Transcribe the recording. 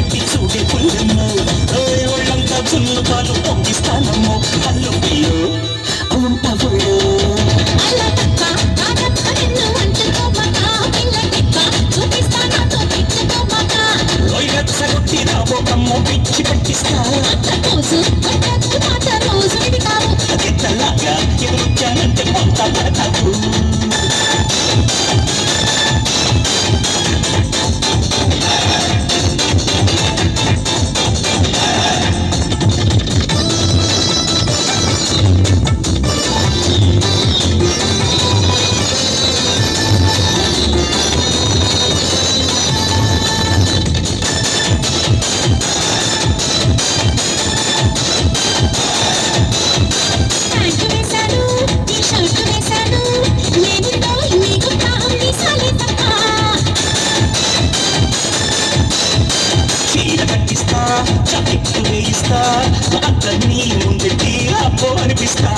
పెట్టి చూడే పుల్లెమ్మో ఒళ్ళంతా చున్ను పాలు పొంగిస్తానమ్మో అల్లు పిల్లు ఉంట పుల్లు రొట్టి రాబోకమ్మో పిచ్చి పట్టిస్తా గిట్టలాగా ఎదురుచ్చానంటే కొంత పడతావు జాకెట్టు వేయిస్తా అతన్ని ముందెట్టి అప్పో అనిపిస్తా